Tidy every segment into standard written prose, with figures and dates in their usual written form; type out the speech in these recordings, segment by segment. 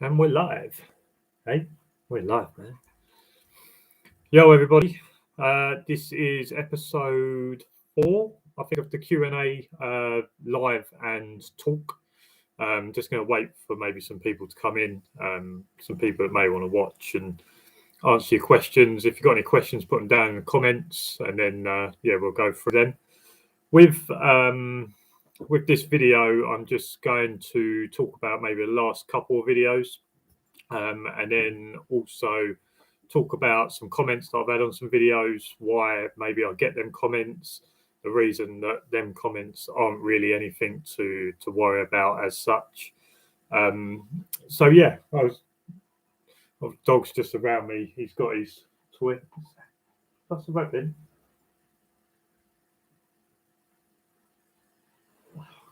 And we're live. Hey, we're live, man. Yo, everybody. This is episode 4, I think, of the Q&A live and talk. Just going to wait for maybe some people to come in, some people that may want to watch and answer your questions. If you've got any questions, put them down in the comments, and then, we'll go through them. With this video, I'm just going to talk about maybe the last couple of videos. And then also talk about some comments that I've had on some videos, why maybe I get them comments, the reason that them comments aren't really anything to worry about as such. Dog's just around me. He's got his toy. What's the rope then?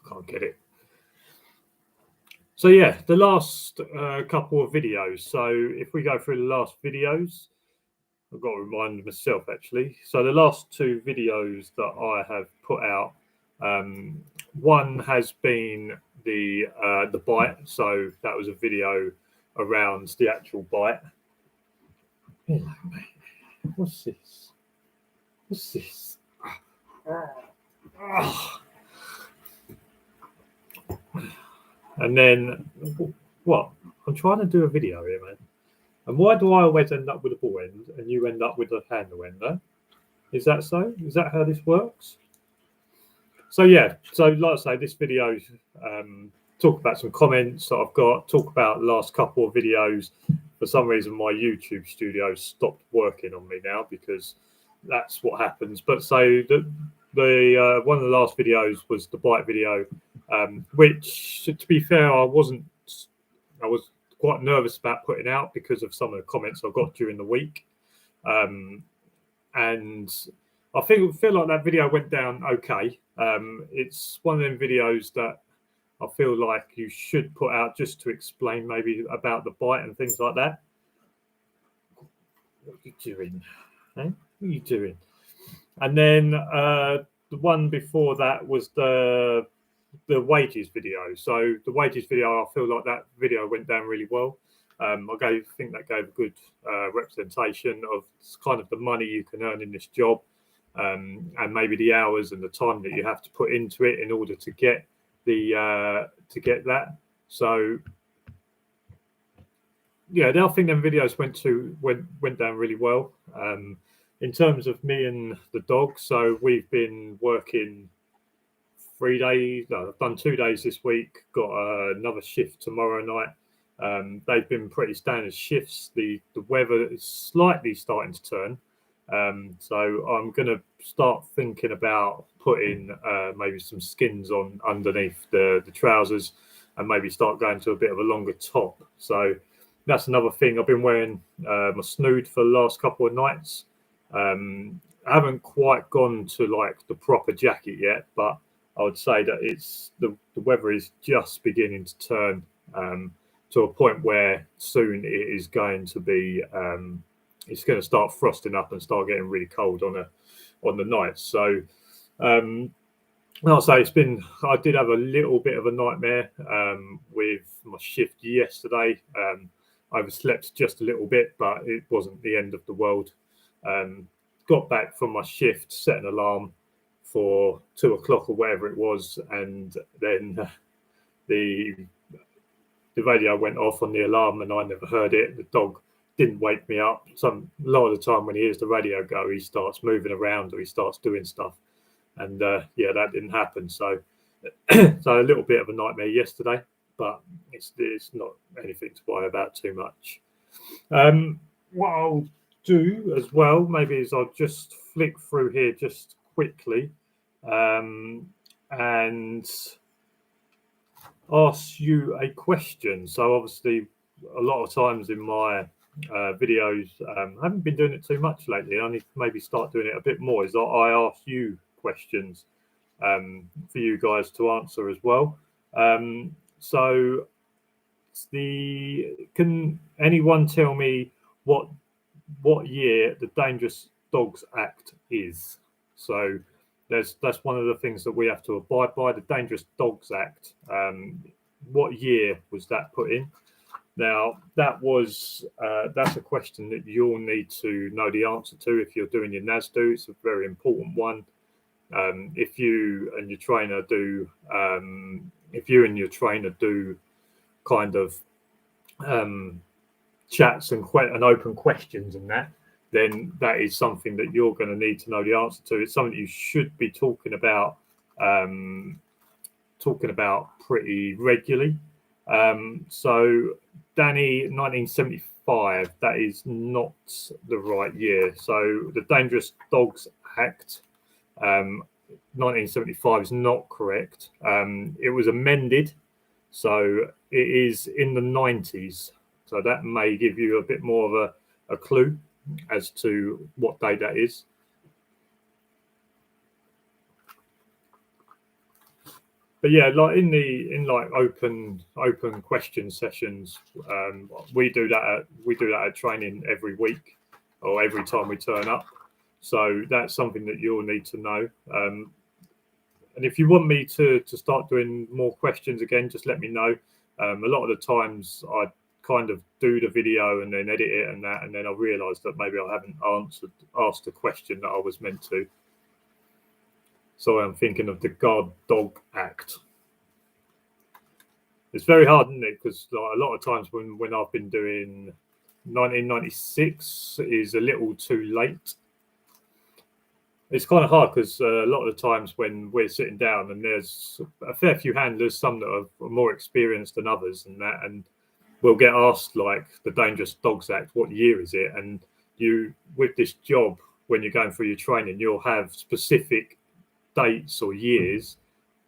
Can't get it. So yeah, the last couple of videos. So if we go through the last videos, I've got to remind myself actually. So the last 2 videos that I have put out, one has been the bite. So that was a video around the actual bite. Hello, mate. What's this? What's this? And then, what? I'm trying to do a video here, man. And why do I always end up with a ball end and you end up with a handle end, though? Is that so? Is that how this works? So, yeah. So, like I say, this video, talk about some comments that I've got, talk about the last couple of videos. For some reason, my YouTube studio stopped working on me now because that's what happens. But so, the one of the last videos was the bite video, which, to be fair, I was quite nervous about putting out because of some of the comments I got during the week, and I feel like that video went down okay. It's one of them videos that I feel like you should put out just to explain maybe about the bite and things like that. What are you doing? What are you doing? And then the one before that was the wages video. So the wages video, I feel like that video went down really well. I think that gave a good representation of kind of the money you can earn in this job, and maybe the hours and the time that you have to put into it in order to get that. So yeah, I think them videos went down really well. In terms of me and the dog, so we've been working 3 days. No, I've done 2 days this week. Got another shift tomorrow night. They've been pretty standard shifts. The weather is slightly starting to turn, so I'm going to start thinking about putting maybe some skins on underneath the trousers, and maybe start going to a bit of a longer top. So that's another thing. I've been wearing my snood for the last couple of nights. I haven't quite gone to like the proper jacket yet, but I would say that it's the weather is just beginning to turn to a point where soon it is going to be it's going to start frosting up and start getting really cold on the nights. So I'll say I did have a little bit of a nightmare with my shift yesterday. I overslept just a little bit, but it wasn't the end of the world. Got back from my shift, set an alarm for 2 o'clock or whatever it was, and then the radio went off on the alarm and I never heard it. The dog didn't wake me up. A lot of the time when he hears the radio go, he starts moving around or he starts doing stuff, and that didn't happen. So so a little bit of a nightmare yesterday, but it's not anything to worry about too much. What I'll do as well maybe is I'll just flick through here just quickly and ask you a question. So obviously a lot of times in my videos, I haven't been doing it too much lately. I need to maybe start doing it a bit more, is that I ask you questions for you guys to answer as well. So can anyone tell me what year the Dangerous Dogs Act is? So that's one of the things that we have to abide by, the Dangerous Dogs Act. What year was that put in? Now, that's a question that you'll need to know the answer to if you're doing your NASDO. It's a very important one. If you and your trainer do kind of chats and open questions and that, then that is something that you're going to need to know the answer to. It's something you should be talking about pretty regularly. So Danny, 1975, that is not the right year. So the Dangerous Dogs Act, 1975 is not correct. It was amended, so it is in the 90s. So that may give you a bit more of a clue as to what day that is. But yeah, like in open question sessions, we do that at training every week or every time we turn up. So that's something that you'll need to know. And if you want me to start doing more questions again, just let me know. A lot of the times I kind of do the video and then edit it and then I realise that maybe I haven't asked a question that I was meant to. So I'm thinking of the Guard Dog Act. It's very hard, isn't it? Because a lot of times when I've been doing 1996 is a little too late. It's kind of hard because a lot of the times when we're sitting down and there's a fair few handlers, some that are more experienced than others and we'll get asked like the Dangerous Dogs Act, what year is it? And you, with this job, when you're going through your training, you'll have specific dates or years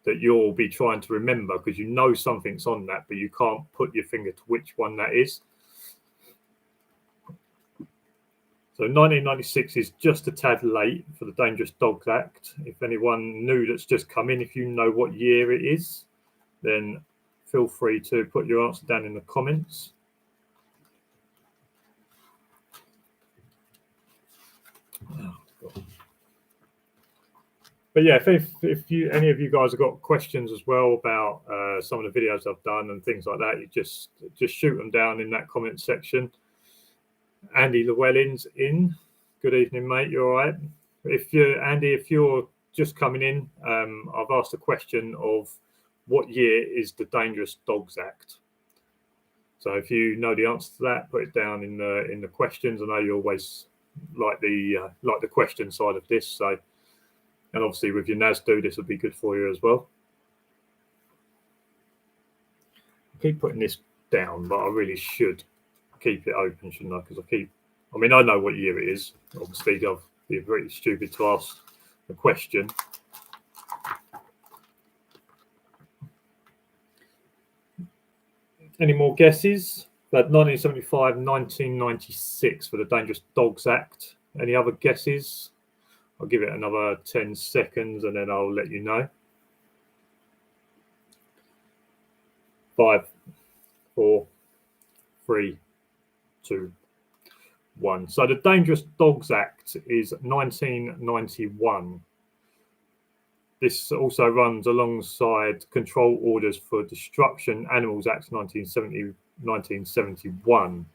that you'll be trying to remember because you know something's on that, but you can't put your finger to which one that is. So 1996 is just a tad late for the Dangerous Dogs Act. If anyone new that's just come in, if you know what year it is, then feel free to put your answer down in the comments. Oh, God. But yeah, if any of you guys have got questions as well about some of the videos I've done and things like that, you just shoot them down in that comment section. Andy Llewellyn's in. Good evening, mate. You all right? If you're just coming in, I've asked a question of what year is the Dangerous Dogs Act. So if you know the answer to that, put it down in the questions. I know you always like the question side of this, so. And obviously with your NASDO, this will be good for you as well. I keep putting this down, but I really should keep it open, shouldn't I? Because I know what year it is. Obviously, I'd be pretty stupid to ask a question. Any more guesses? But 1975, 1996 for the Dangerous Dogs Act. Any other guesses? I'll give it another 10 seconds and then I'll let you know. 5, 4, 3, 2, 1. So the Dangerous Dogs Act is 1991. This also runs alongside Control Orders for Destruction Animals Act 1971.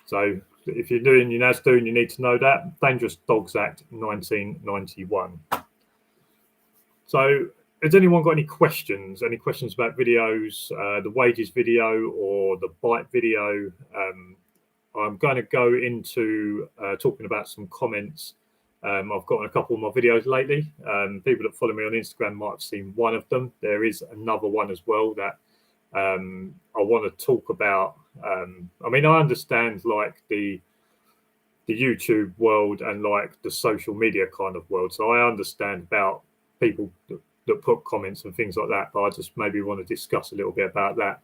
So if you're doing your NASDO and you need to know that, Dangerous Dogs Act 1991. So has anyone got any questions? Any questions about videos, the wages video or the bite video? I'm going to go into talking about some comments. I've gotten a couple of my videos lately. People that follow me on Instagram might have seen one of them. There is another one as well that I want to talk about. I understand like the YouTube world and like the social media kind of world. So I understand about people that put comments and things like that, but I just maybe want to discuss a little bit about that.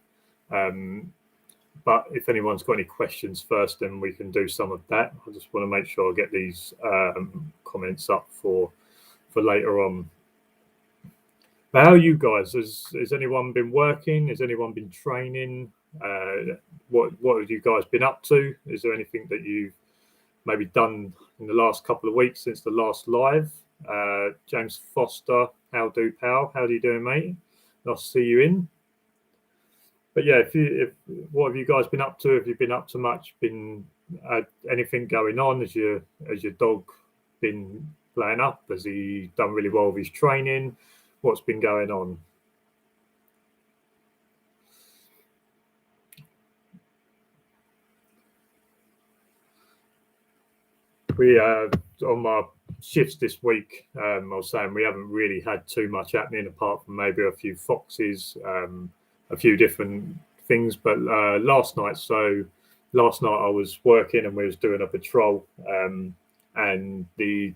But if anyone's got any questions first, then we can do some of that. I just want to make sure I get these comments up for later on. But how are you guys? Has anyone been working? Has anyone been training? What have you guys been up to? Is there anything that you've maybe done in the last couple of weeks since the last live? James Foster, how do pal? How are you doing, mate? Nice to see you in. But yeah, what have you guys been up to? Have you been up to much? Been anything going on? Has your dog been playing up? Has he done really well with his training? What's been going on? We on my shifts this week, I was saying we haven't really had too much happening apart from maybe a few foxes, a few different things. But last night I was working and we was doing a patrol, and the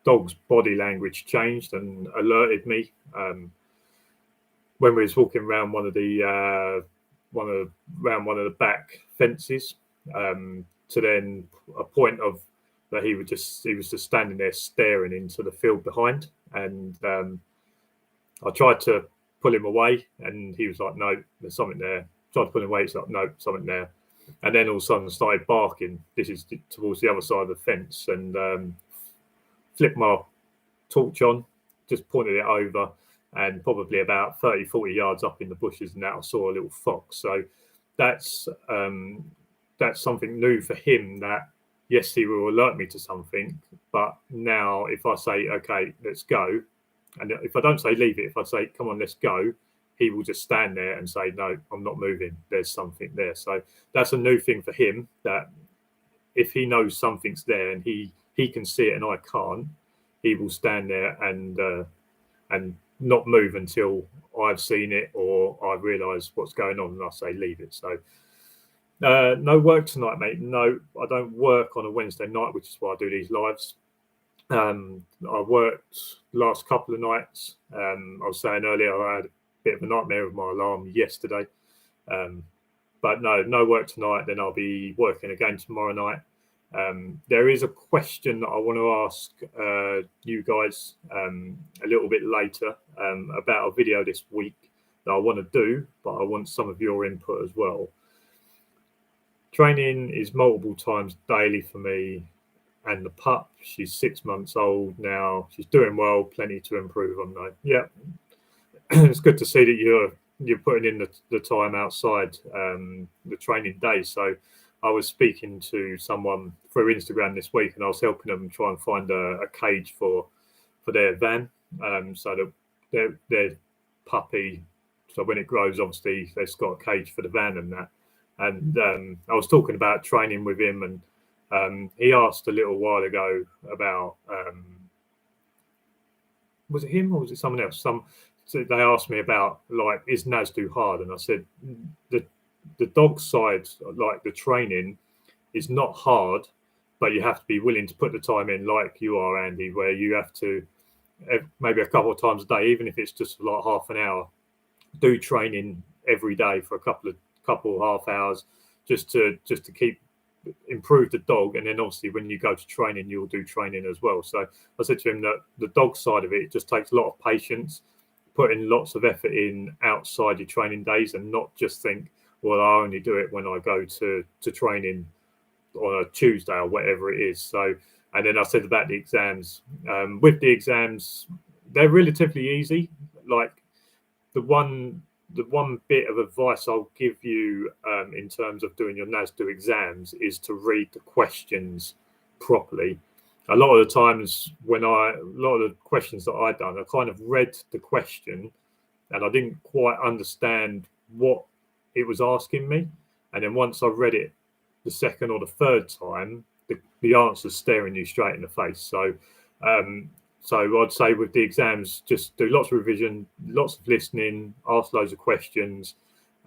dog's body language changed and alerted me when we was walking around one of the back fences, to then a point of that he was just standing there staring into the field behind, and I tried to pull him away, and he was like, "No, there's something there." Tried to pull him away, he's like, "No, something there," and then all of a sudden started barking. This is towards the other side of the fence, and flipped my torch on, just pointed it over, and probably about 30-40 yards up in the bushes, and now I saw a little fox. So that's something new for him, that yes, he will alert me to something, but now if I say, okay, let's go, and if I don't say leave it, if I say, come on, let's go, he will just stand there and say, no, I'm not moving. There's something there. So that's a new thing for him, that if he knows something's there and he can see it and I can't, he will stand there and not move until I've seen it or I realise what's going on, and I say leave it. So no work tonight, mate. No, I don't work on a Wednesday night, which is why I do these lives. I worked last couple of nights. I was saying earlier I had a bit of a nightmare with my alarm yesterday. But no work tonight. Then I'll be working again tomorrow night. There is a question that I want to ask you guys a little bit later about a video this week that I want to do, but I want some of your input as well. Training is multiple times daily for me and the pup. She's 6 months old now. She's doing well, plenty to improve on though. Yeah, it's good to see that you're putting in the time outside the training day. So I was speaking to someone through Instagram this week, and I was helping them try and find a cage for their van, so that their puppy, so when it grows, obviously they've got a cage for the van and that. And I was talking about training with him, and he asked a little while ago about was it him or was it someone else? So they asked me about, like, is NASDO hard? And I said the dog side, like the training, is not hard, but you have to be willing to put the time in, like you are, Andy, where you have to maybe a couple of times a day, even if it's just like half an hour, do training every day for a couple half hours, just to improve the dog. And then obviously when you go to training, you'll do training as well. So I said to him that the dog side of it just takes a lot of patience, putting lots of effort in outside your training days, and not just think, well, I only do it when I go to training on a Tuesday or whatever it is. So, and then I said about the exams. With the exams, they're relatively easy. Like the one bit of advice I'll give you in terms of doing your NASDO exams is to read the questions properly. A lot of the times a lot of the questions that I've done, I kind of read the question and I didn't quite understand what it was asking me. And then once I read it the second or the third time, the answer's staring you straight in the face. So I'd say with the exams, just do lots of revision, lots of listening, ask loads of questions.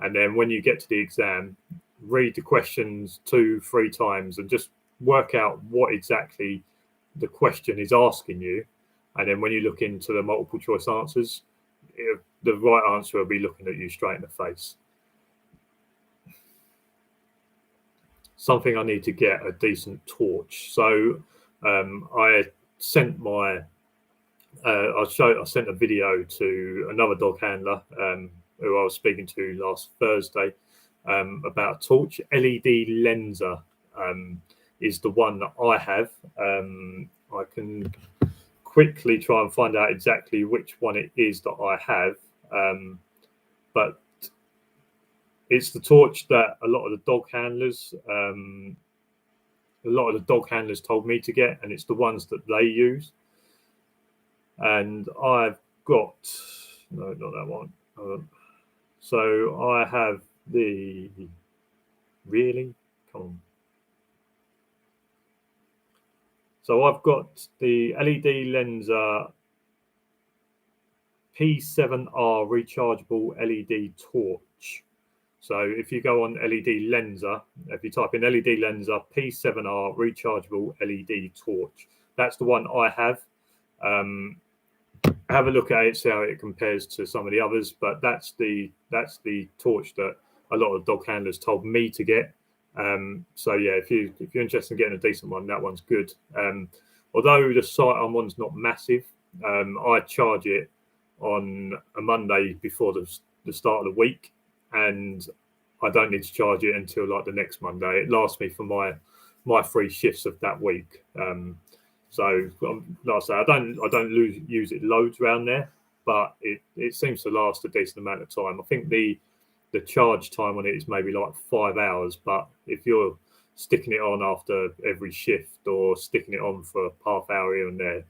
And then when you get to the exam, read the questions 2-3 times and just work out what exactly the question is asking you. And then when you look into the multiple choice answers, the right answer will be looking at you straight in the face. Something I need to get a decent torch. So I sent I sent a video to another dog handler who I was speaking to last Thursday about a torch. LED Lenser is the one that I have. I can quickly try and find out exactly which one it is that I have, but It's the torch that a lot of the dog handlers told me to get, and it's the ones that they use. And I've got, no, not that one. So I have the, really? Come on. So I've got the LED Lenser P7R rechargeable LED torch. So if you go on LED Lenser, if you type in LED Lenser P7R rechargeable LED torch, that's the one I have. Have a look at it, see how it compares to some of the others. But that's the torch that a lot of dog handlers told me to get. So yeah, if you're interested in getting a decent one, that one's good. Although the site I'm on's not massive, I charge it on a Monday before the start of the week, and I don't need to charge it until like the next Monday. It lasts me for my 3 shifts of that week. So like I say, I don't use it loads around there, but it seems to last a decent amount of time. I think the charge time on it is maybe like 5 hours, but if you're sticking it on after every shift or sticking it on for half hour here and there,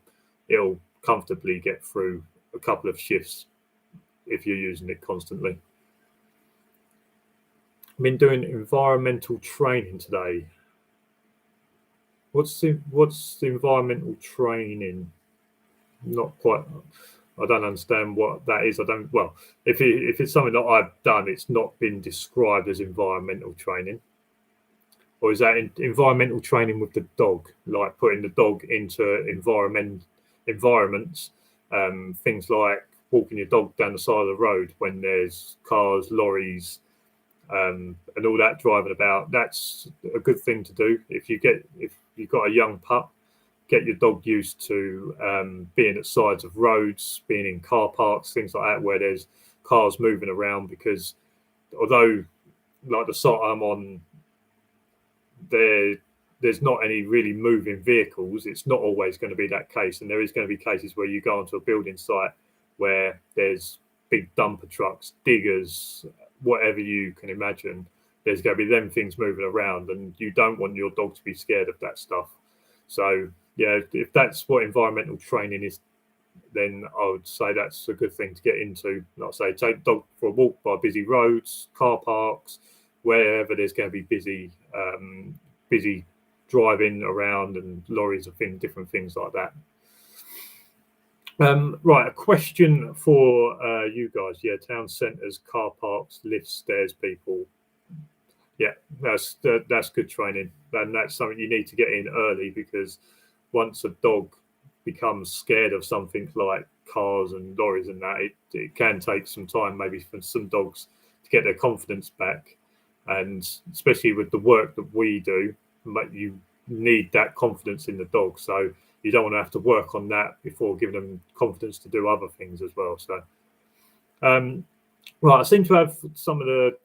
it'll comfortably get through a couple of shifts if you're using it constantly. I've been doing environmental training today. What's environmental training? Not quite. I don't understand what that is. Well, if it's something that I've done, it's not been described as environmental training. Or is that environmental training with the dog, like putting the dog into environments, things like walking your dog down the side of the road when there's cars, lorries, and all that driving about? That's a good thing to do. If you've got a young pup, get your dog used to being at sides of roads, being in car parks, things like that, where there's cars moving around. Because although, like the site I'm on, there's not any really moving vehicles, it's not always going to be that case. And there is going to be cases where you go onto a building site where there's big dumper trucks, diggers, whatever you can imagine. There's going to be them things moving around, and you don't want your dog to be scared of that stuff. So yeah, if that's what environmental training is, then I would say that's a good thing to get into. Like I say, take the dog for a walk by busy roads, car parks, wherever there's going to be busy driving around, and lorries and different things like that. Right, a question for you guys. Yeah, town centres, car parks, lifts, stairs, people. Yeah, that's good training, and that's something you need to get in early, because once a dog becomes scared of something like cars and lorries and that, it can take some time, maybe for some dogs, to get their confidence back. And especially with the work that we do, you need that confidence in the dog. So you don't want to have to work on that before giving them confidence to do other things as well. So, right, I seem to have some of the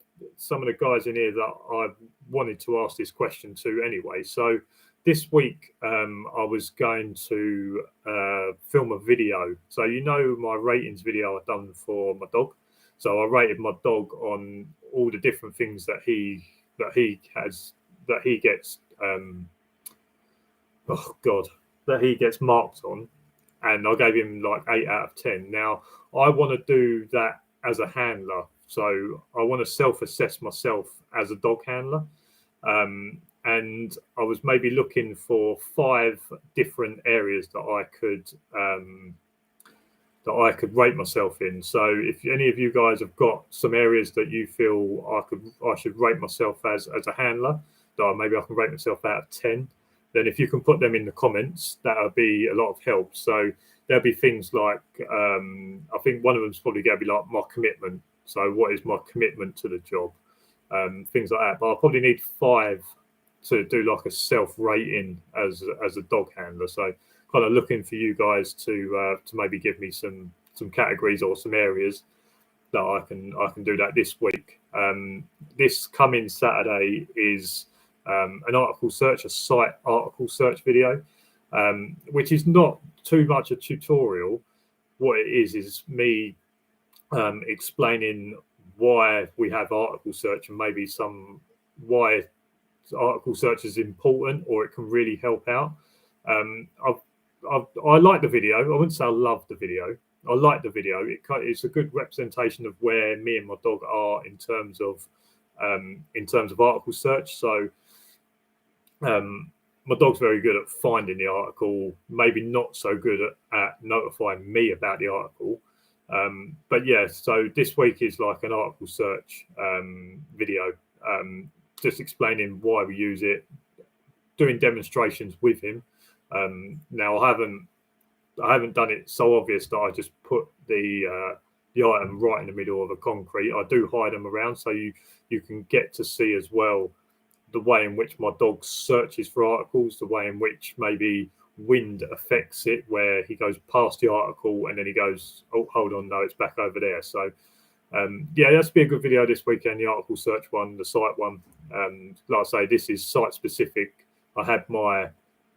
guys in here that I wanted to ask this question to anyway. So this week, I was going to film a video. So my ratings video I've done for my dog. So I rated my dog on all the different things that he gets marked on, and I gave him like 8 out of 10. Now I want to do that as a handler, so I want to self-assess myself as a dog handler, and I was maybe looking for 5 different areas that I could rate myself in. So if any of you guys have got some areas that you feel I should rate myself as a handler, that maybe I can rate myself out of 10, then if you can put them in the comments, that would be a lot of help. So there'll be things like, I think one of them is probably going to be like my commitment. So what is my commitment to the job? Things like that. But I'll probably need 5 to do like a self-rating as a dog handler. So kind of looking for you guys to maybe give me some categories or some areas that I can do that this week. This coming Saturday is an site article search video, which is not too much a tutorial. What it is me explaining why we have article search and maybe why article search is important or it can really help out. I like the video. I wouldn't say I love the video. I like the video. It's a good representation of where me and my dog are in terms of article search. So my dog's very good at finding the article, maybe not so good at notifying me about the article. But yeah, so this week is like an article search video, just explaining why we use it, doing demonstrations with him. Now I haven't done it so obvious that I just put the item right in the middle of a concrete. I do hide them around so you can get to see as well the way in which my dog searches for articles, the way in which maybe wind affects it, where he goes past the article and then he goes, oh, hold on, no, it's back over there. So yeah, that's be a good video this weekend, the article search one, the site one. Like I say, this is site specific. I had my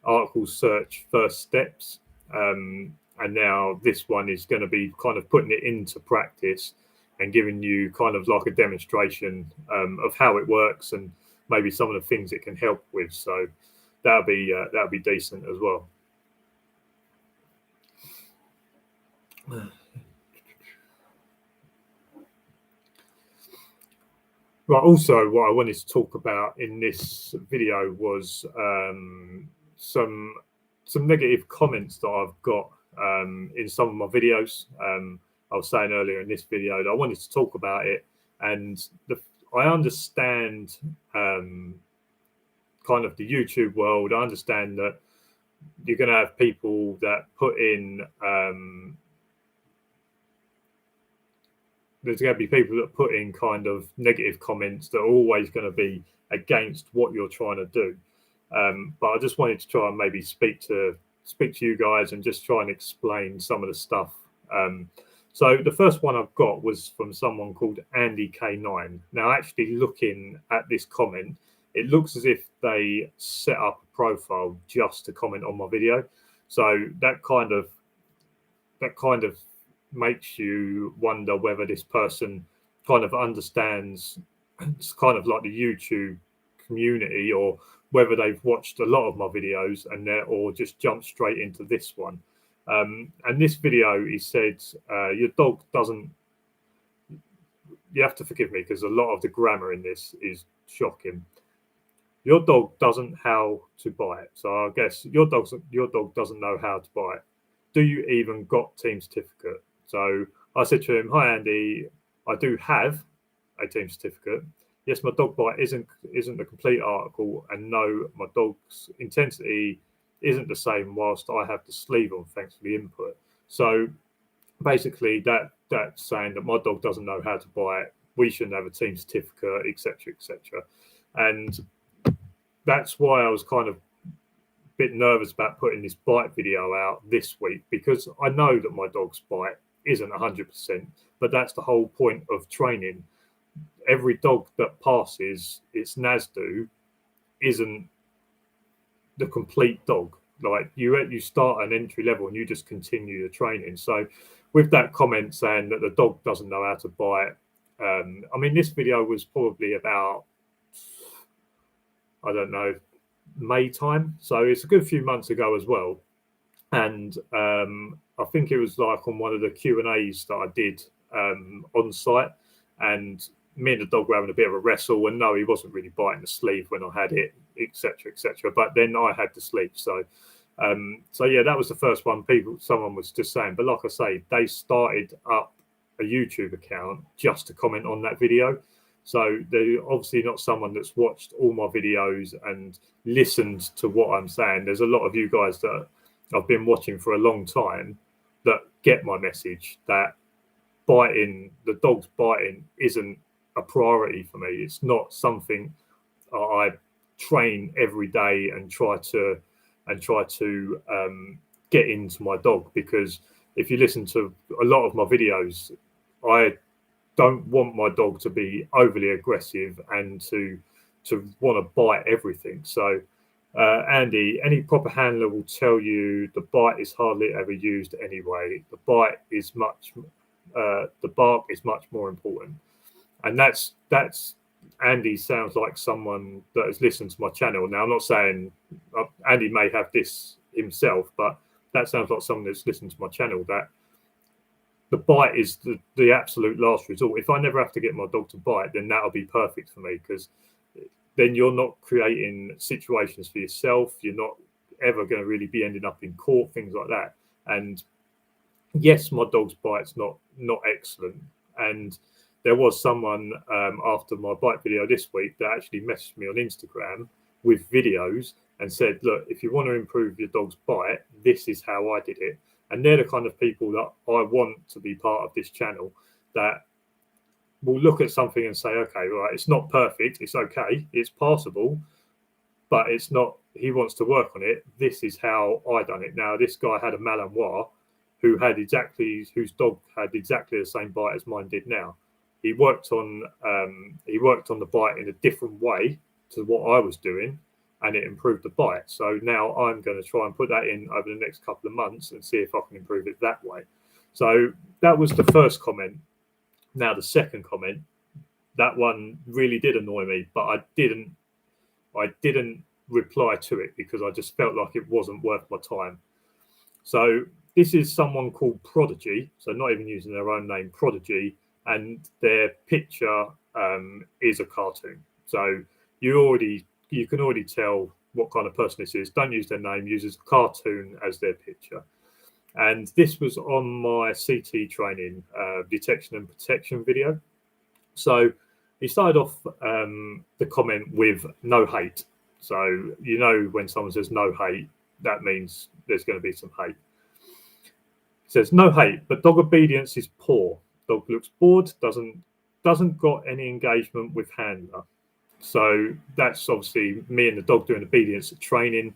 article search first steps, and now this one is going to be kind of putting it into practice and giving you kind of like a demonstration of how it works and maybe some of the things it can help with. So that'll be decent as well. Right. Also, what I wanted to talk about in this video was some negative comments that I've got in some of my videos. I was saying earlier in this video that I wanted to talk about it, and I understand kind of the YouTube world. I understand that you're going to have people that put in there's going to be people that put in kind of negative comments that are always going to be against what you're trying to do. But I just wanted to try and maybe speak to you guys and just try and explain some of the stuff. So the first one I've got was from someone called Andy K9. Now, actually looking at this comment, it looks as if they set up a profile just to comment on my video. So that kind of makes you wonder whether this person kind of understands it's kind of like the YouTube community, or whether they've watched a lot of my videos or just jump straight into this one. And this video, he said, your dog doesn't, you have to forgive me because a lot of the grammar in this is shocking. Your dog doesn't how to bite. So I guess your dog doesn't know how to bite. Do you even got team certificate? So I said to him, hi, Andy, I do have a team certificate. Yes, my dog bite isn't the complete article, and no, my dog's intensity isn't the same whilst I have the sleeve on, thanks for the input. So basically that's saying that my dog doesn't know how to bite, we shouldn't have a team certificate, etc., etc. And that's why I was kind of a bit nervous about putting this bite video out this week, because I know that my dog's bite isn't 100%, but that's the whole point of training. Every dog that passes its NASDO isn't the complete dog. Like you start an entry level and you just continue the training. So with that comment saying that the dog doesn't know how to bite, I mean, this video was probably about, I don't know, May time. So it's a good few months ago as well. And I think it was like on one of the Q&As that I did on site, and me and the dog were having a bit of a wrestle, and no, he wasn't really biting the sleeve when I had it, etc., etc. But then I had the sleeve. So yeah, that was the first one someone was just saying. But like I say, they started up a YouTube account just to comment on that video. So they're obviously not someone that's watched all my videos and listened to what I'm saying. There's a lot of you guys that I've been watching for a long time that get my message that the dog's biting isn't a priority for me. It's not something I train every day and try to get into my dog, because if you listen to a lot of my videos, I don't want my dog to be overly aggressive and to want to bite everything. So Andy, any proper handler will tell you the bite is hardly ever used anyway. The bark is much more important. And that's Andy sounds like someone that has listened to my channel. Now, I'm not saying Andy may have this himself, but that sounds like someone that's listened to my channel, that the bite is the absolute last resort. If I never have to get my dog to bite, then that'll be perfect for me, because then you're not creating situations for yourself. You're not ever going to really be ending up in court, things like that. And yes, my dog's bite's not excellent. And there was someone after my bite video this week that actually messaged me on Instagram with videos and said, look, if you want to improve your dog's bite, this is how I did it. And they're the kind of people that I want to be part of this channel, that will look at something and say, okay, right, it's not perfect, it's okay, it's passable, but it's not, he wants to work on it. This is how I done it. Now, this guy had a Malinois whose dog had exactly the same bite as mine did now. He worked on the bite in a different way to what I was doing, and it improved the bite. So now I'm going to try and put that in over the next couple of months and see if I can improve it that way. So that was the first comment. Now the second comment, that one really did annoy me, but I didn't reply to it because I just felt like it wasn't worth my time. So this is someone called Prodigy, so not even using their own name, Prodigy, and their picture is a cartoon. So you can already tell what kind of person this is. Don't use their name, use a cartoon as their picture. And this was on my CT training detection and protection video. So he started off the comment with no hate. So you know when someone says no hate, that means there's going to be some hate. It says no hate, but dog obedience is poor. Dog looks bored, doesn't got any engagement with handler. So that's obviously me and the dog doing obedience at training.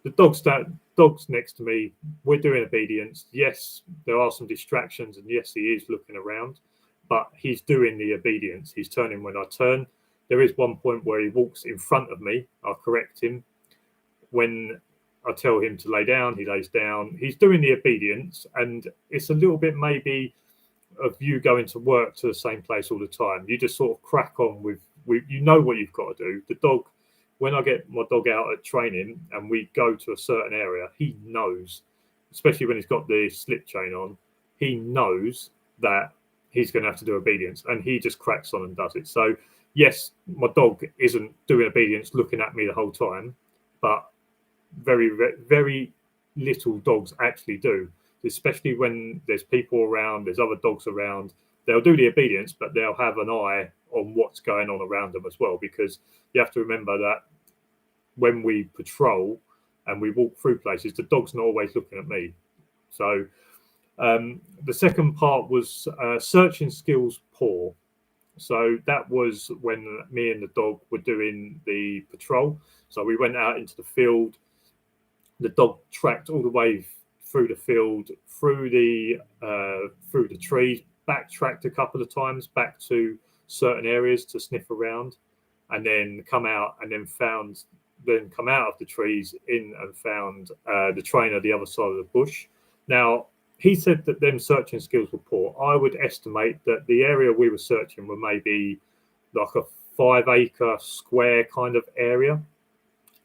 The dog's next to me. We're doing obedience. Yes, there are some distractions, and yes, he is looking around, but he's doing the obedience. He's turning when I turn. There is one point where he walks in front of me. I correct him. When I tell him to lay down, he lays down. He's doing the obedience, and it's a little bit maybe of you going to work to the same place all the time. You just sort of crack on with you know what you've got to do. The dog, when I get my dog out at training and we go to a certain area, he knows, especially when he's got the slip chain on, he knows that he's going to have to do obedience, and he just cracks on and does it. So yes, my dog isn't doing obedience looking at me the whole time, but very, very little dogs actually do, especially when there's people around, there's other dogs around. They'll do the obedience, but they'll have an eye on what's going on around them as well, because you have to remember that when we patrol and we walk through places, the dog's not always looking at me. So the second part was searching skills poor. So that was when me and the dog were doing the patrol. So we went out into the field. The dog tracked all the way through the field, through the trees, backtracked a couple of times back to certain areas to sniff around, and then come out of the trees in and found the trainer the other side of the bush. Now, he said that them searching skills were poor. I would estimate that the area we were searching were maybe like a 5-acre square kind of area,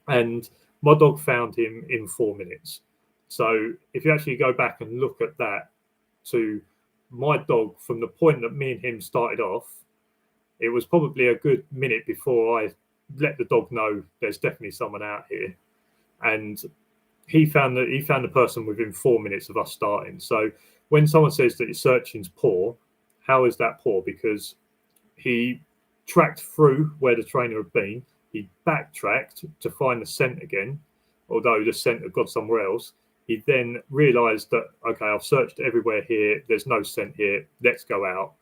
and my dog found him in 4 minutes. So if you actually go back and look at that, to my dog, from the point that me and him started off, it was probably a good minute before I let the dog know there's definitely someone out here. And he found the person within 4 minutes of us starting. So when someone says that your searching's poor, how is that poor? Because he tracked through where the trainer had been. He backtracked to find the scent again, although the scent had gone somewhere else. He then realised that, okay, I've searched everywhere here. There's no scent here. Let's go out.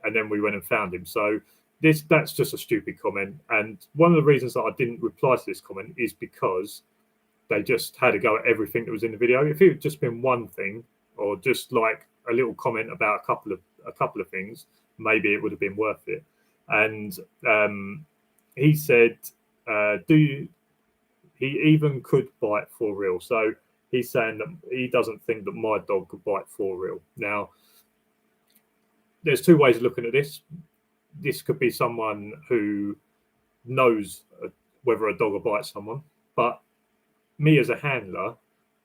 And then we went and found him. So that's just a stupid comment. And one of the reasons that I didn't reply to this comment is because they just had to go at everything that was in the video. If it had just been one thing, or just like a little comment about a couple of things, maybe it would have been worth it. And he said, he even could bite for real. So he's saying that he doesn't think that my dog could bite for real. Now, there's two ways of looking at this. this could be someone who knows whether a dog will bite someone, but me as a handler,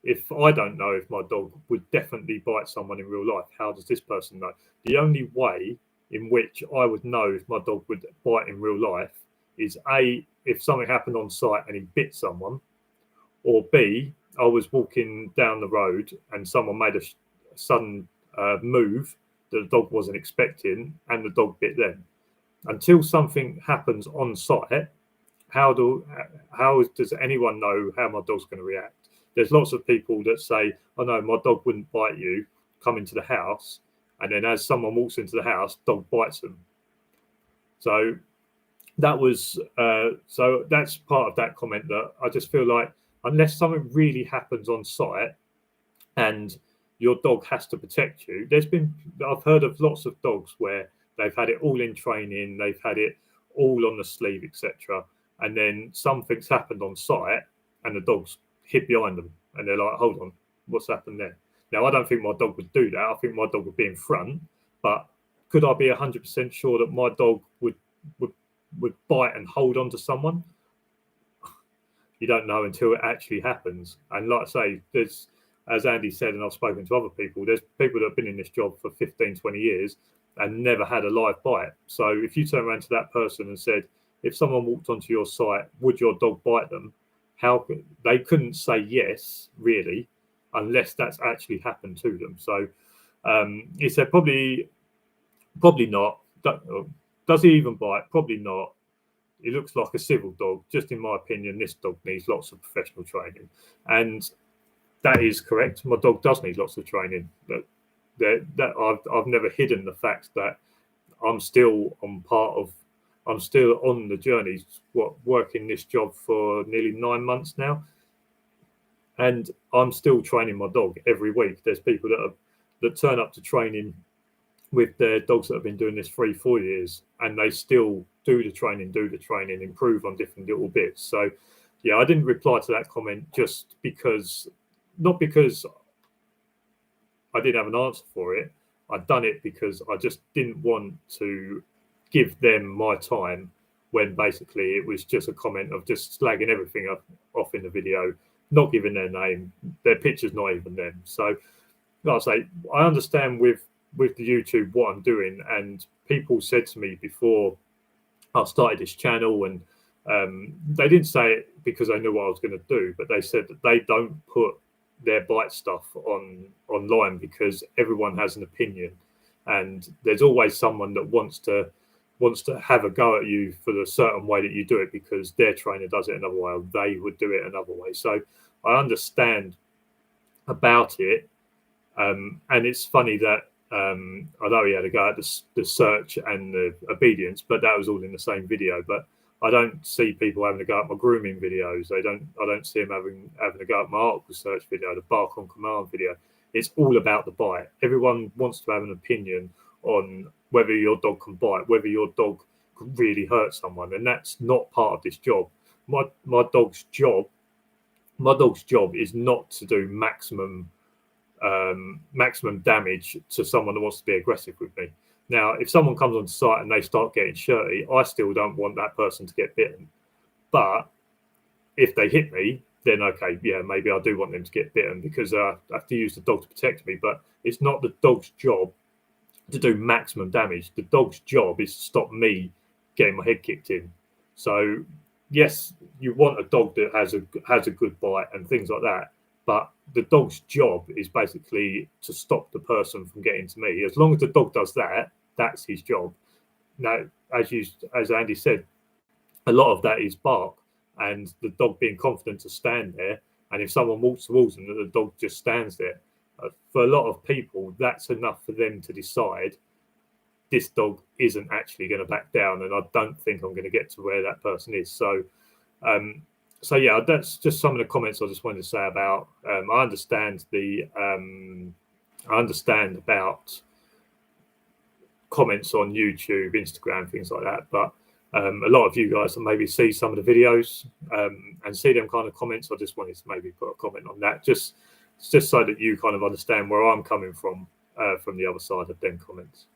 if I don't know if my dog would definitely bite someone in real life, how does this person know? The only way in which I would know if my dog would bite in real life is A, if something happened on site and he bit someone, or B, I was walking down the road and someone made a sudden move that the dog wasn't expecting and the dog bit them. Until something happens on site, how does anyone know how my dog's going to react? There's lots of people that say, "Oh no, my dog wouldn't bite you." Come into the house, and then as someone walks into the house, dog bites them. So that was so that's part of that comment that I just feel like unless something really happens on site and your dog has to protect you, I've heard of lots of dogs where they've had it all in training, they've had it all on the sleeve, etc. And then something's happened on site and the dog's hid behind them and they're like, hold on, what's happened there? Now, I don't think my dog would do that. I think my dog would be in front, but could I be 100% sure that my dog would bite and hold on to someone? You don't know until it actually happens. And like I say, there's, as Andy said, and I've spoken to other people, there's people that have been in this job for 15, 20 years and never had a live bite. So if you turn around to that person and said, if someone walked onto your site, would your dog bite them? They couldn't say yes, really, unless that's actually happened to them. So he said probably not. Does he even bite? Probably not. He looks like a civil dog. Just in my opinion, this dog needs lots of professional training, and that is correct. My dog does need lots of training. That I've never hidden the fact that I'm still on the journey, working this job for nearly 9 months now, and I'm still training my dog every week. There's people that turn up to training with their dogs that have been doing this 3-4 years, and they still do the training, improve on different little bits. So, yeah, I didn't reply to that comment just not because I didn't have an answer for it. I'd done it because I just didn't want to give them my time when basically it was just a comment of just slagging everything off in the video, not giving their name, their picture's not even them. So, like I say, I understand with the YouTube what I'm doing, and people said to me before I started this channel, and they didn't say it because they knew what I was going to do, but they said that they don't put their bite stuff online because everyone has an opinion, and there's always someone that wants to have a go at you for the certain way that you do it because their trainer does it another way or they would do it another way. So I understand about it, and it's funny that I know he had a go at the search and the obedience, but that was all in the same video. But I don't see people having a go at my grooming videos. I don't see them having a go at my article search video, the bark on command video. It's all about the bite. Everyone wants to have an opinion on whether your dog can bite, whether your dog can really hurt someone, and that's not part of this job. My dog's job is not to do maximum damage to someone that wants to be aggressive with me. Now, if someone comes on site and they start getting shirty, I still don't want that person to get bitten. But if they hit me, then okay, yeah, maybe I do want them to get bitten because I have to use the dog to protect me. But it's not the dog's job to do maximum damage. The dog's job is to stop me getting my head kicked in. So yes, you want a dog that has a good bite and things like that. But the dog's job is basically to stop the person from getting to me. As long as the dog does that, that's his job. Now, as Andy said, a lot of that is bark and the dog being confident to stand there. And if someone walks towards them, the dog just stands there. For a lot of people, that's enough for them to decide this dog isn't actually going to back down, and I don't think I'm going to get to where that person is. So, yeah, that's just some of the comments I just wanted to say about. I understand about comments on YouTube, Instagram, things like that, but a lot of you guys that maybe see some of the videos and see them kind of comments. I just wanted to maybe put a comment on that, just so that you kind of understand where I'm coming from the other side of them comments.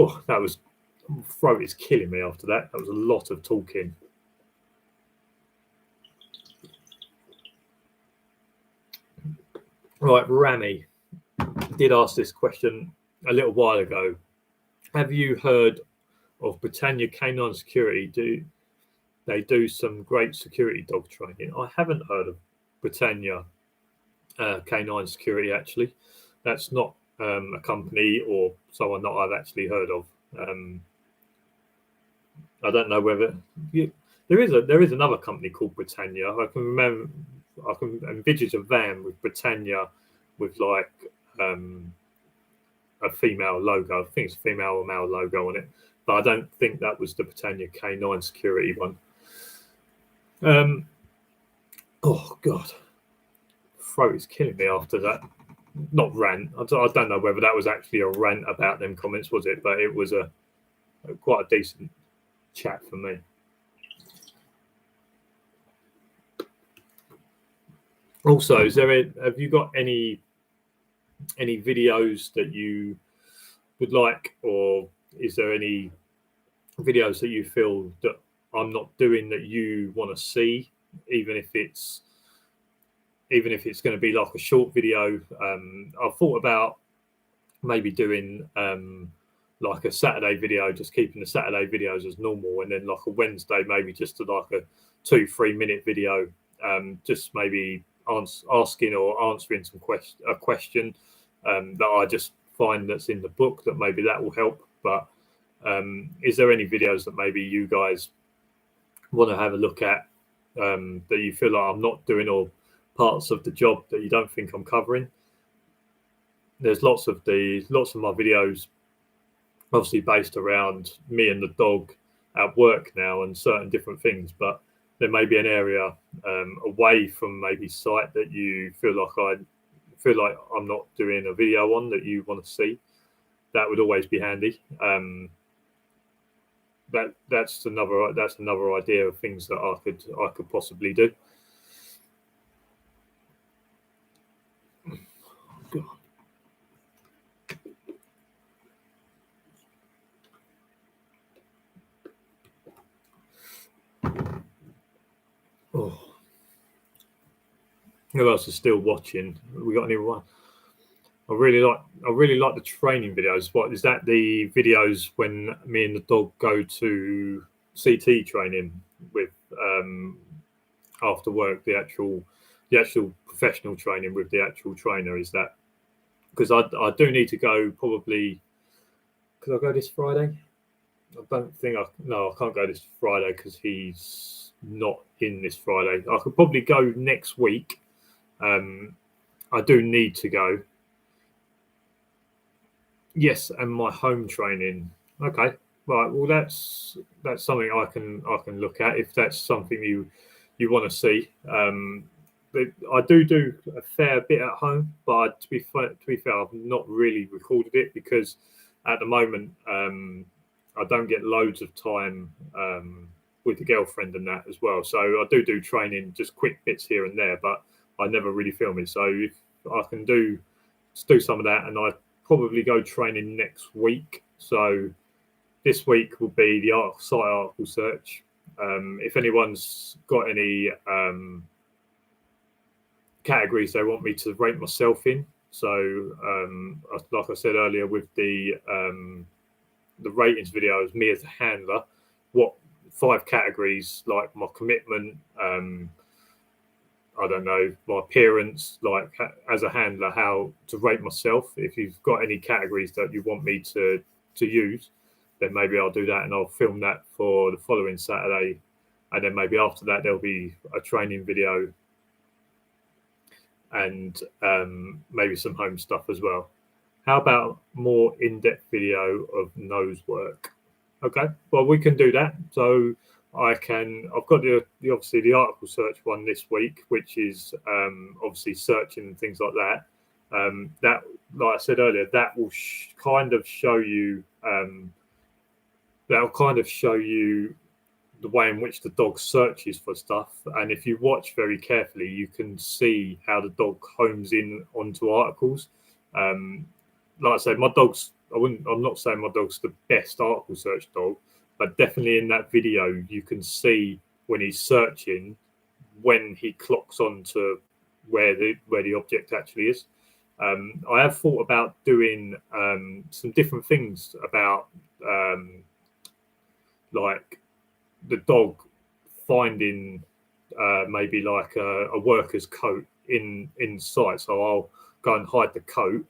Oh, that was, throat is killing me after that. That was a lot of talking. Right, Rami did ask this question a little while ago. Have you heard of Britannia Canine Security? They do some great security dog training? I haven't heard of Britannia Canine Security, actually. That's not a company or someone that I've actually heard of. I don't know whether there is another company called Britannia. I can envisage a van with Britannia with like a female logo. I think it's a female or male logo on it, but I don't think that was the Britannia Canine Security one. Oh God, throat is killing me after that. Not rant. I don't know whether that was actually a rant about them comments, was it? But it was quite a decent chat for me. Also, have you got any videos that you would like, or is there any videos that you feel that I'm not doing that you want to see, even if it's going to be like a short video? I've thought about maybe doing like a Saturday video, just keeping the Saturday videos as normal, and then like a Wednesday maybe just like a 2-3 minute video, just maybe asking or answering a question that I just find that's in the book, that maybe that will help. But is there any videos that maybe you guys want to have a look at that you feel like I'm not doing, or parts of the job that you don't think I'm covering? There's lots of my videos obviously based around me and the dog at work now and certain different things, but there may be an area away from maybe site that you feel like I'm not doing a video on that you want to see. That would always be handy. That's another idea of things that I could possibly do. God. Oh. Who else is still watching? We got anyone? I really like the training videos. What is that? The videos when me and the dog go to CT training with after work, the actual professional training with the actual trainer. Is that because I do need to go probably? Could I go this Friday? I don't think I can't go this Friday because he's not in this Friday. I could probably go next week. I do need to go. Yes, and my home training. Okay, right. Well, that's something I can look at if that's something you want to see. But I do a fair bit at home, but to be fair, I've not really recorded it because at the moment I don't get loads of time with the girlfriend and that as well. So I do training, just quick bits here and there, but I never really film it. So if I can do some of that, and I probably go training next week. So this week will be the site article search. If anyone's got any categories they want me to rate myself in, so like I said earlier with the ratings videos, me as a handler, what 5 categories, like my commitment, I don't know, my appearance, like as a handler, how to rate myself. If you've got any categories that you want me to use, then maybe I'll do that, and I'll film that for the following Saturday. And then maybe after that, there'll be a training video and maybe some home stuff as well. How about more in-depth video of nose work? Okay, well, we can do that. So I've got the obviously the article search one this week, which is obviously searching and things like that. That, like I said earlier, that will kind of show you the way in which the dog searches for stuff. And if you watch very carefully, you can see how the dog homes in onto articles. like I said, my dog's. I'm not saying my dog's the best article search dog, but definitely in that video you can see when he's searching, when he clocks on to where the object actually is. I have thought about doing some different things about like the dog finding maybe like a worker's coat in sight. So I'll go and hide the coat,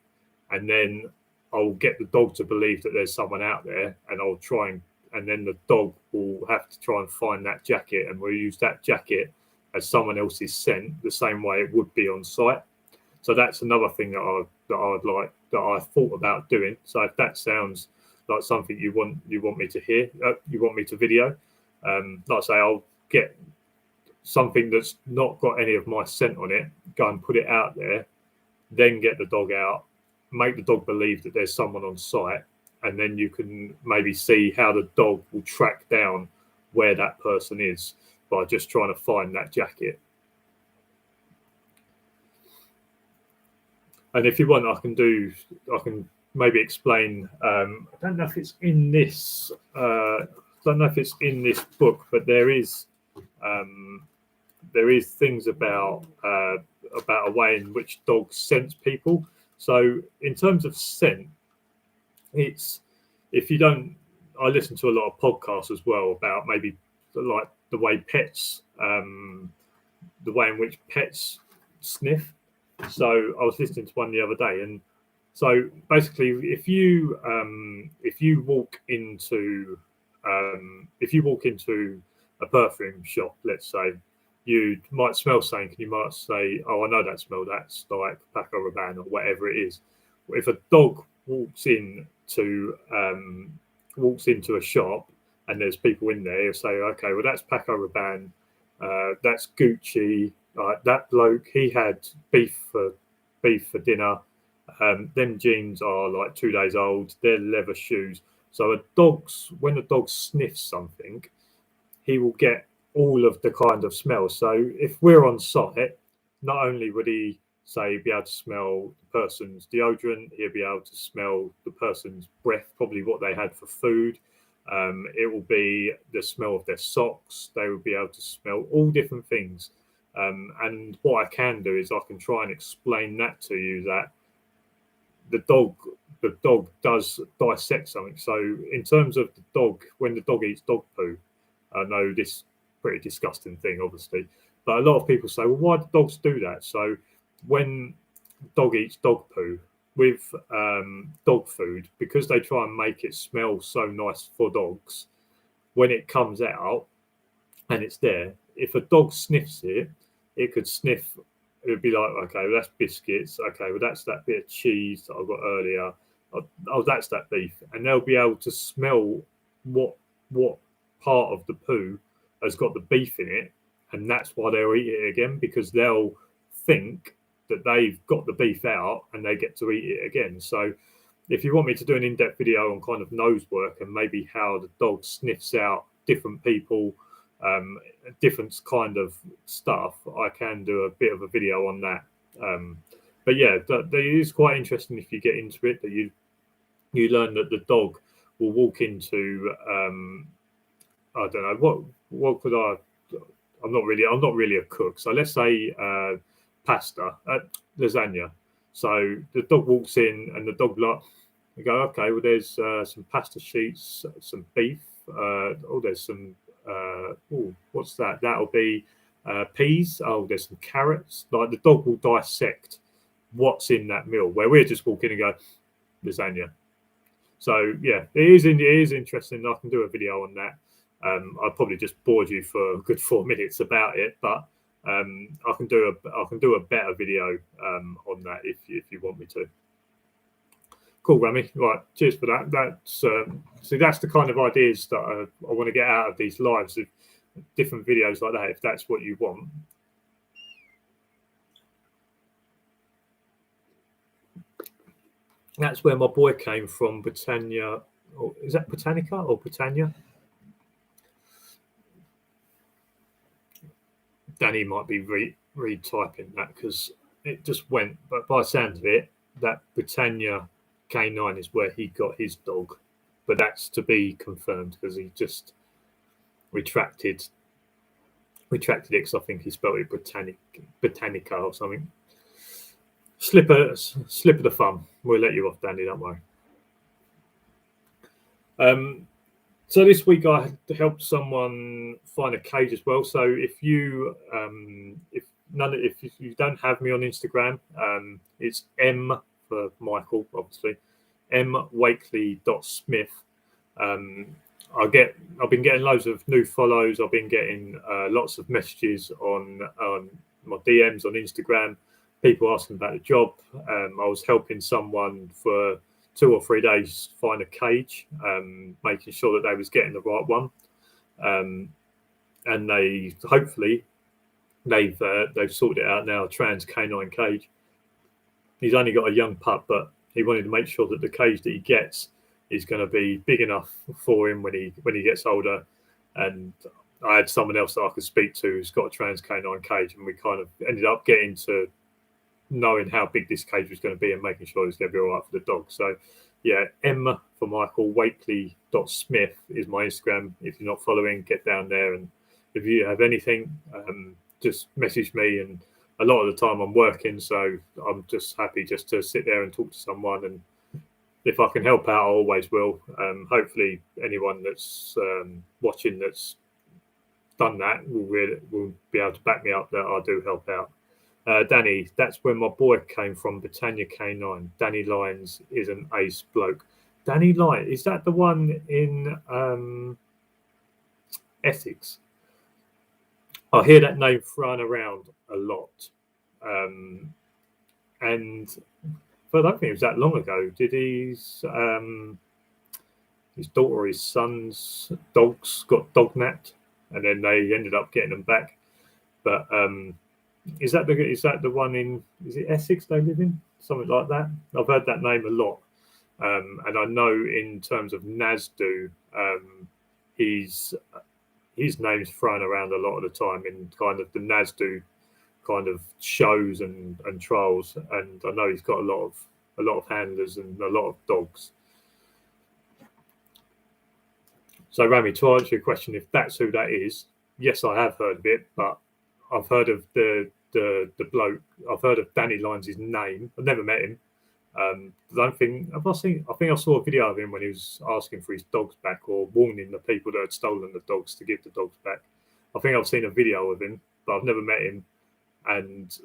and then I'll get the dog to believe that there's someone out there, and I'll try and then the dog will have to try and find that jacket, and we'll use that jacket as someone else's scent, the same way it would be on site. So that's another thing that I thought about doing. So if that sounds like something you want me to hear, you want me to video, like I say, I'll get something that's not got any of my scent on it, go and put it out there, then get the dog out, make the dog believe that there's someone on site, and then you can maybe see how the dog will track down where that person is by just trying to find that jacket. And if you want, I can maybe explain. I don't know if it's in this. Don't know if it's in this book, but there is things about a way in which dogs sense people. So in terms of scent, it's if you don't. I listen to a lot of podcasts as well about maybe like the way pets, the way in which pets sniff. So I was listening to one the other day, and so basically, if you walk into a perfume shop, let's say, you might smell something, and you might say, "Oh, I know that smell. That's like Paco Rabanne or whatever it is." If a dog walks into a shop and there's people in there, you'll say, "Okay, well that's Paco Rabanne, that's Gucci." That bloke, he had beef for dinner. Them jeans are like 2 days old. They're leather shoes. So when a dog sniffs something, he will get all of the kind of smells. So if we're on site, not only would he be able to smell the person's deodorant, he'll be able to smell the person's breath, probably what they had for food. It will be the smell of their socks. They will be able to smell all different things. And what I can do is I can try and explain that to you, that the dog does dissect something. So in terms of the dog, when the dog eats dog poo, I know this pretty disgusting thing, obviously, but a lot of people say, well, why do dogs do that? So when dog eats dog poo with dog food, because they try and make it smell so nice for dogs, when it comes out and it's there, if a dog sniffs it, it could sniff. It would be like, okay, well, that's biscuits. Okay, well, that's that bit of cheese that I got earlier. Oh, that's that beef. And they'll be able to smell what part of the poo has got the beef in it. And that's why they'll eat it again, because they'll think that they've got the beef out and they get to eat it again. So if you want me to do an in-depth video on kind of nose work and maybe how the dog sniffs out different people, different kind of stuff, I can do a bit of a video on that. But yeah, that is quite interesting if you get into it, that you learn that the dog will walk into I don't know what could I'm not really a cook, so let's say pasta, lasagna. So the dog walks in and the dog you go, okay, well there's some pasta sheets, some beef, there's some what's that? That'll be peas. Oh, there's some carrots. Like the dog will dissect what's in that meal, where we're just walking and go lasagna. So yeah, it is interesting. I can do a video on that. I probably just bored you for a good 4 minutes about it, but I can do a better video on that if you want me to. Cool, Rami. Right, cheers for that. That's the kind of ideas that I want to get out of these lives, of different videos like that, if that's what you want. That's where my boy came from, Britannia. Or is that Britannica or Britannia? Danny might be retyping that because it just went. But by the sound of it, that Britannia K9 is where he got his dog, but that's to be confirmed because he just retracted it because I think he spelled it Britannica or something. Slip of the thumb. We'll let you off, Danny, don't worry. So this week I had to help someone find a cage as well. So if you don't have me on Instagram, it's M for Michael, obviously, Wakley.Smith. I've been getting loads of new follows. I've been getting lots of messages on my DMs on Instagram. People asking about the job. I was helping someone for 2 or 3 days find a cage, making sure that they was getting the right one, and they've sorted it out now. A trans canine cage. He's only got a young pup, but he wanted to make sure that the cage that he gets is going to be big enough for him when he gets older. And I had someone else that I could speak to who's got a trans canine cage, and we kind of ended up getting to knowing how big this cage was going to be and making sure it's going to be all right for the dog. So yeah, M for Michael, Wakley.Smith is my Instagram. If you're not following, get down there, and if you have anything, just message me. And a lot of the time I'm working, so I'm just happy just to sit there and talk to someone, and if I can help out, I always will. Hopefully anyone that's watching that's done that will be able to back me up that I do help out. Danny, that's where my boy came from, Britannia K9. Danny Lyons is an ace bloke. Danny Lyons, is that the one in Essex? I hear that name thrown around a lot. And but I don't think it was that long ago. Did his daughter or his son's dogs got dog napped, and then they ended up getting them back? But is that the one in, is it Essex they live in? Something like that. I've heard that name a lot. And I know in terms of Nasdu, his name's thrown around a lot of the time in kind of the Nasdu kind of shows and trials. And I know he's got a lot of handlers and a lot of dogs. So Rami, to answer your question, if that's who that is, yes, I have heard of it, but I've heard of the bloke. I've heard of Danny Lyons' name. I've never met him. I think I saw a video of him when he was asking for his dogs back or warning the people that had stolen the dogs to give the dogs back. I think I've seen a video of him, but I've never met him. And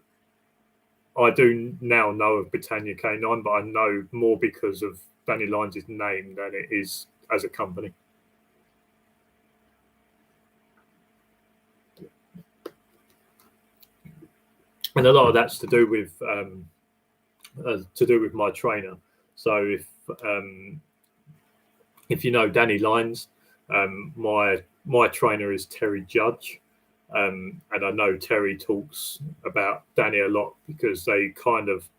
I do now know of Britannia K9, but I know more because of Danny Lyons' name than it is as a company. And a lot of that's to do with my trainer. So if you know Danny Lyons, my trainer is Terry Judge, and I know Terry talks about Danny a lot because they kind of,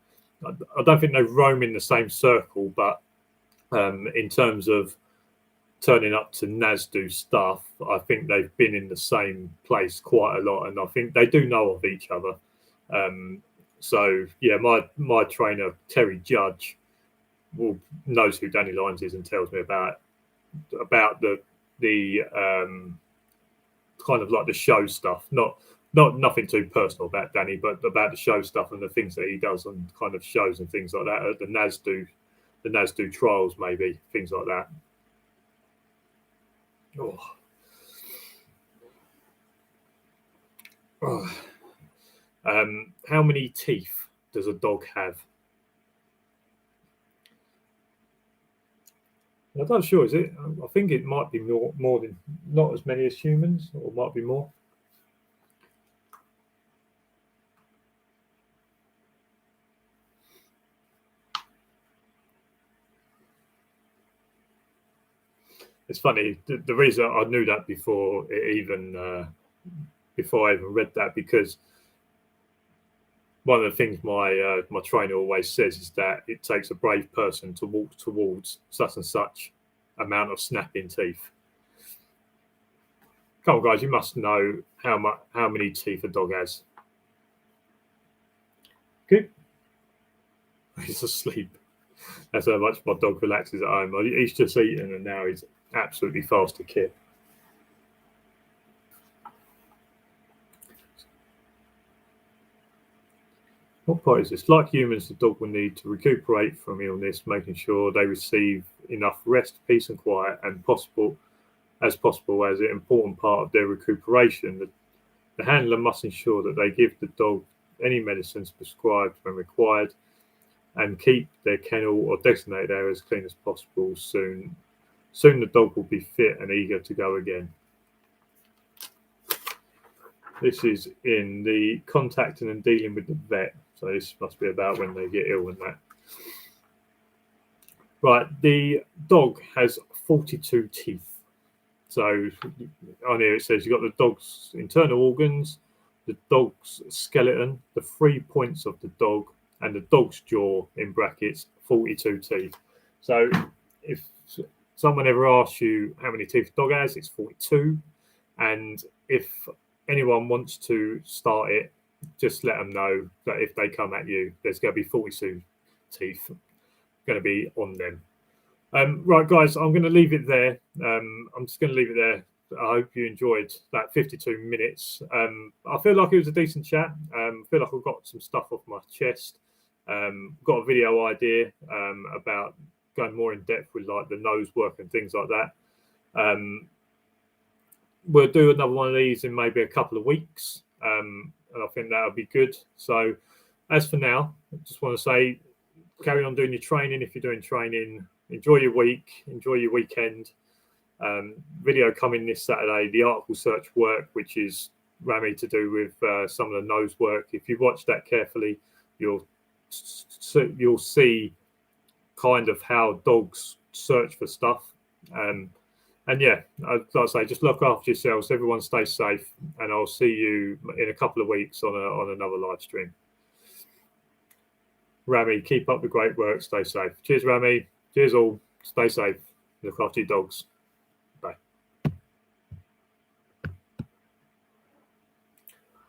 I don't think they roam in the same circle, but in terms of turning up to Nasdu stuff, I think they've been in the same place quite a lot, and I think they do know of each other. So yeah, my trainer Terry Judge knows who Danny Lyons is and tells me about the kind of like the show stuff, not nothing too personal about Danny, but about the show stuff and the things that he does on kind of shows and things like that, the Nasdu trials, maybe things like that. How many teeth does a dog have? I'm not sure, is it? I think it might be more than, not as many as humans, or might be more. It's funny, the reason I knew that before I even read that, because one of the things my trainer always says is that it takes a brave person to walk towards such and such amount of snapping teeth. Come on, guys, you must know how many teeth a dog has. Good. He's asleep. That's how much my dog relaxes at home. He's just eaten and now he's absolutely fast to kit. What part is this? Like humans, the dog will need to recuperate from illness, making sure they receive enough rest, peace, and quiet, and possible as an important part of their recuperation. The handler must ensure that they give the dog any medicines prescribed when required, and keep their kennel or designated area as clean as possible. Soon the dog will be fit and eager to go again. This is in the contacting and dealing with the vet. So this must be about when they get ill and that. Right, the dog has 42 teeth. So on here it says you've got the dog's internal organs, the dog's skeleton, the 3 points of the dog, and the dog's jaw, in brackets, 42 teeth. So if someone ever asks you how many teeth a dog has, it's 42. And if anyone wants to start it, just let them know that if they come at you, there's going to be 42 teeth going to be on them. Right, guys, I'm going to leave it there. I'm just going to leave it there. I hope you enjoyed that 52 minutes. I feel like it was a decent chat. I feel like I've got some stuff off my chest. Got a video idea about going more in depth with like the nose work and things like that. We'll do another one of these in maybe a couple of weeks. And I think that'll be good. So as for now, I just want to say, carry on doing your training. If you're doing training, enjoy your week, enjoy your weekend. Video coming this Saturday, the article search work, which is Rami to do with some of the nose work. If you watch that carefully, you'll see kind of how dogs search for stuff. And yeah, like I say, just look after yourselves. Everyone stay safe, and I'll see you in a couple of weeks on another live stream. Rami, keep up the great work. Stay safe. Cheers, Rami. Cheers all. Stay safe. Look after your dogs.